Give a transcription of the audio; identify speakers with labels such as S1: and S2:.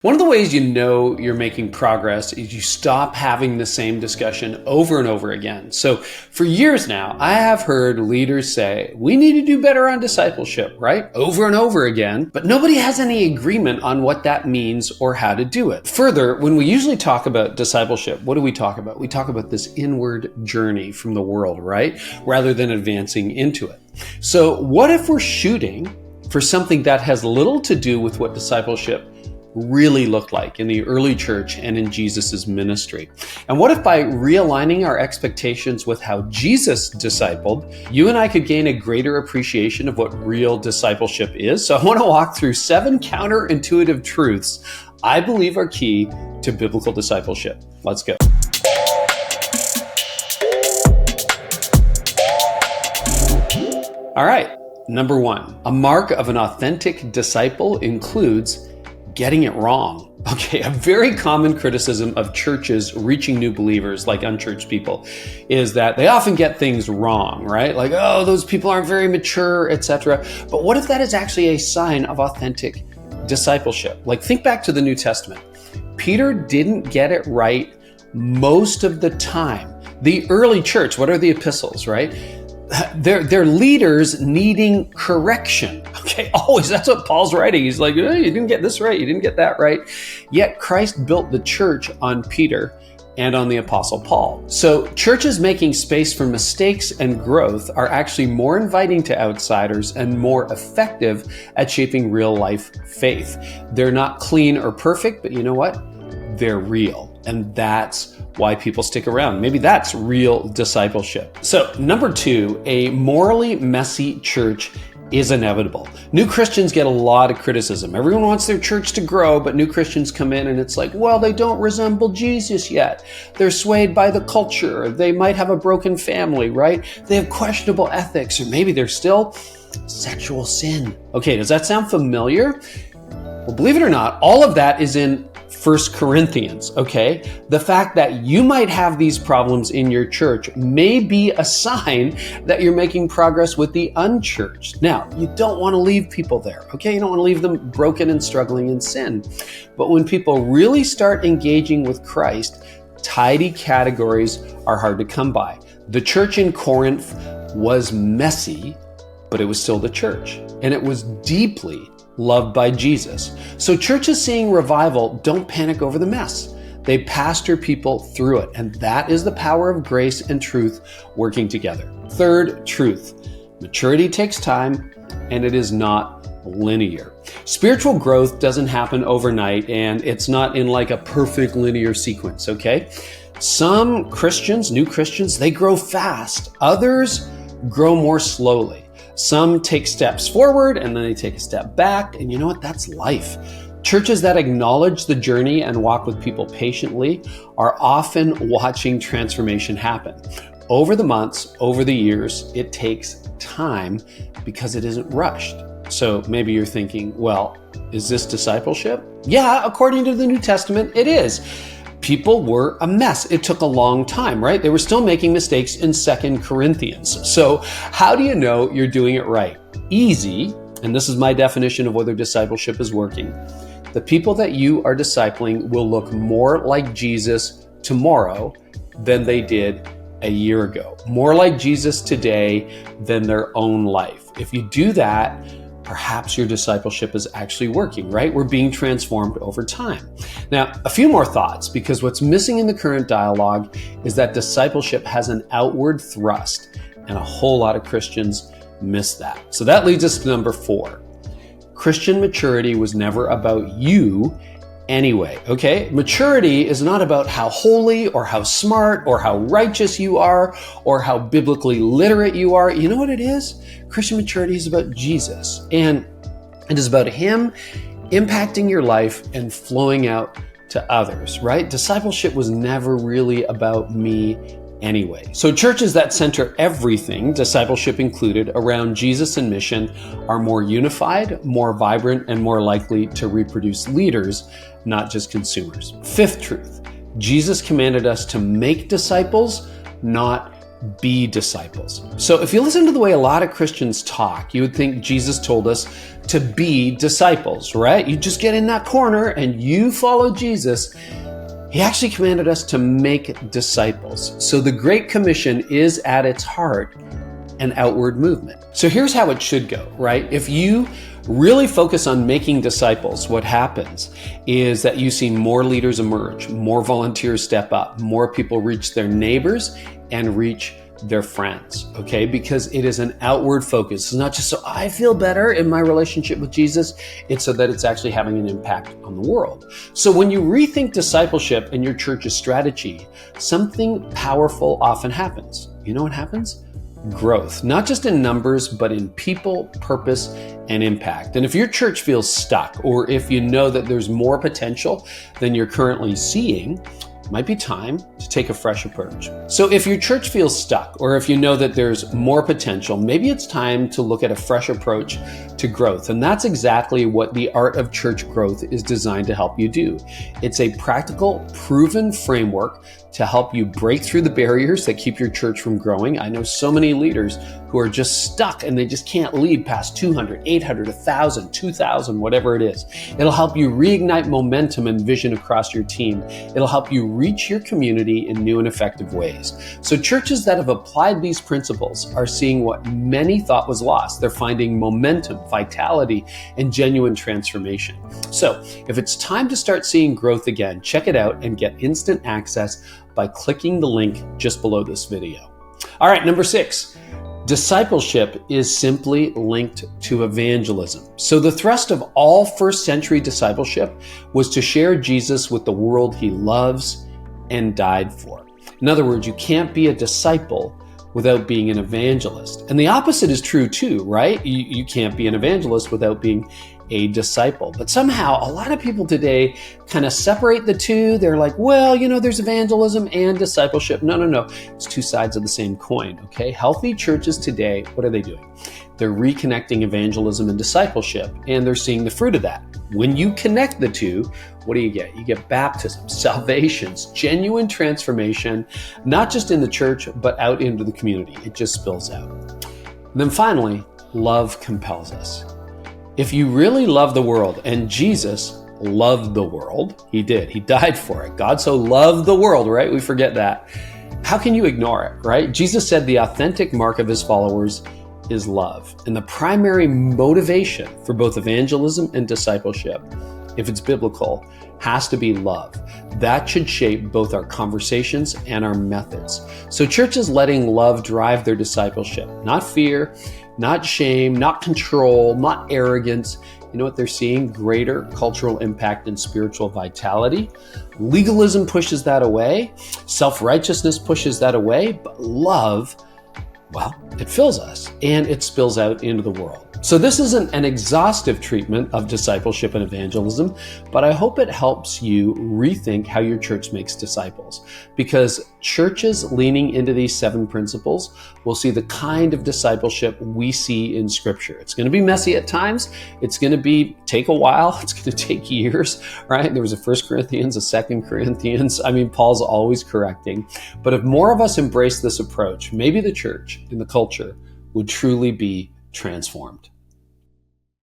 S1: One of the ways you know you're making progress is you stop having the same discussion over and over again. So for years now, I have heard leaders say, we need to do better on discipleship, right? Over and over again, but nobody has any agreement on what that means or how to do it. Further, when we usually talk about discipleship, what do we talk about? We talk about this inward journey from the world, right? Rather than advancing into it. So what if we're shooting for something that has little to do with what discipleship really looked like in the early church and in Jesus's ministry? And what if by realigning our expectations with how Jesus discipled, you and I could gain a greater appreciation of what real discipleship is? So I want to walk through 7 counterintuitive truths I believe are key to biblical discipleship. Let's go. All right, number 1, a mark of an authentic disciple includes getting it wrong. Okay, a very common criticism of churches reaching new believers, like unchurched people, is that they often get things wrong, right? Like, oh, those people aren't very mature, etc. But what if that is actually a sign of authentic discipleship? Like, think back to the New Testament. Peter didn't get it right most of the time. The early church, what are the epistles, right? They're leaders needing correction. Okay, always. That's what Paul's writing. He's like, oh, you didn't get this right. You didn't get that right. Yet Christ built the church on Peter and on the Apostle Paul. So churches making space for mistakes and growth are actually more inviting to outsiders and more effective at shaping real life faith. They're not clean or perfect, but you know what? They're real. And that's why people stick around. Maybe that's real discipleship. So number 2, a morally messy church is inevitable. New Christians get a lot of criticism. Everyone wants their church to grow, but new Christians come in and it's like, well, they don't resemble Jesus yet. They're swayed by the culture. They might have a broken family, right? They have questionable ethics, or maybe they're still sexual sin. Okay, does that sound familiar? Well, believe it or not, all of that is in 1 Corinthians, okay? The fact that you might have these problems in your church may be a sign that you're making progress with the unchurched. Now, you don't want to leave people there, okay? You don't want to leave them broken and struggling in sin. But when people really start engaging with Christ, tidy categories are hard to come by. The church in Corinth was messy, but it was still the church. And it was deeply loved by Jesus. So churches seeing revival don't panic over the mess. They pastor people through it. And that is the power of grace and truth working together. Third truth, maturity takes time and it is not linear. Spiritual growth doesn't happen overnight and it's not in like a perfect linear sequence, okay? Some Christians, new Christians, they grow fast. Others grow more slowly. Some take steps forward and then they take a step back. And you know what? That's life. Churches that acknowledge the journey and walk with people patiently are often watching transformation happen. Over the months, over the years, it takes time because it isn't rushed. So maybe you're thinking, well, is this discipleship? Yeah, according to the New Testament, it is. People were a mess. It took a long time, right? They were still making mistakes in 2 Corinthians. So how do you know you're doing it right? Easy, and this is my definition of whether discipleship is working. The people that you are discipling will look more like Jesus tomorrow than they did a year ago. More like Jesus today than their own life. If you do that, perhaps your discipleship is actually working, right? We're being transformed over time. Now, a few more thoughts, because what's missing in the current dialogue is that discipleship has an outward thrust, and a whole lot of Christians miss that. So that leads us to number 4. Christian maturity was never about you anyway, okay? Maturity is not about how holy or how smart or how righteous you are or how biblically literate you are. You know what it is? Christian maturity is about Jesus, and it is about Him impacting your life and flowing out to others, right? Discipleship was never really about me anyway. So churches that center everything, discipleship included, around Jesus and mission are more unified, more vibrant, and more likely to reproduce leaders, not just consumers. 5th truth, Jesus commanded us to make disciples, not be disciples. So if you listen to the way a lot of Christians talk, you would think Jesus told us to be disciples, right? You just get in that corner and you follow Jesus. He actually commanded us to make disciples. So the Great Commission is at its heart an outward movement. So here's how it should go, right? If you really focus on making disciples, what happens is that you see more leaders emerge, more volunteers step up, more people reach their neighbors and reach their friends, okay? Because it is an outward focus. It's not just so I feel better in my relationship with Jesus, it's so that it's actually having an impact on the world. So when you rethink discipleship and your church's strategy, something powerful often happens. You know what happens? Growth, not just in numbers, but in people, purpose, and impact. And if your church feels stuck, or if you know that there's more potential than you're currently seeing, it might be time to take a fresh approach. So if your church feels stuck, or if you know that there's more potential, maybe it's time to look at a fresh approach to growth. And that's exactly what the Art of Church Growth is designed to help you do. It's a practical, proven framework to help you break through the barriers that keep your church from growing. I know so many leaders who are just stuck and they just can't lead past 200, 800, 1,000, 2,000, whatever it is. It'll help you reignite momentum and vision across your team. It'll help you reach your community in new and effective ways. So churches that have applied these principles are seeing what many thought was lost. They're finding momentum, vitality, and genuine transformation. So if it's time to start seeing growth again, check it out and get instant access by clicking the link just below this video. All right, number 6, discipleship is simply linked to evangelism. So the thrust of all first century discipleship was to share Jesus with the world he loves and died for. In other words, you can't be a disciple without being an evangelist. And the opposite is true too, right? You can't be an evangelist without being a disciple. But somehow a lot of people today kind of separate the two. They're like, well, there's evangelism and discipleship. No. It's two sides of the same coin, okay? Healthy churches today, what are they doing? They're reconnecting evangelism and discipleship, and they're seeing the fruit of that. When you connect the two, what do you get? You get baptism, salvations, genuine transformation, not just in the church, but out into the community. It just spills out. And then finally, love compels us. If you really love the world, and Jesus loved the world, he did. He died for it. God so loved the world, right? We forget that. How can you ignore it, right? Jesus said the authentic mark of his followers is love. And the primary motivation for both evangelism and discipleship, if it's biblical, has to be love. That should shape both our conversations and our methods. So churches letting love drive their discipleship, not fear, not shame, not control, not arrogance. You know what they're seeing? Greater cultural impact and spiritual vitality. Legalism pushes that away. Self-righteousness pushes that away. But love, well, it fills us and it spills out into the world. So this isn't an exhaustive treatment of discipleship and evangelism, but I hope it helps you rethink how your church makes disciples, because churches leaning into these 7 principles will see the kind of discipleship we see in Scripture. It's going to be messy at times. It's going to take a while. It's going to take years, right? There was a 1 Corinthians, a 2 Corinthians. Paul's always correcting. But if more of us embrace this approach, maybe the church and the culture would truly be transformed.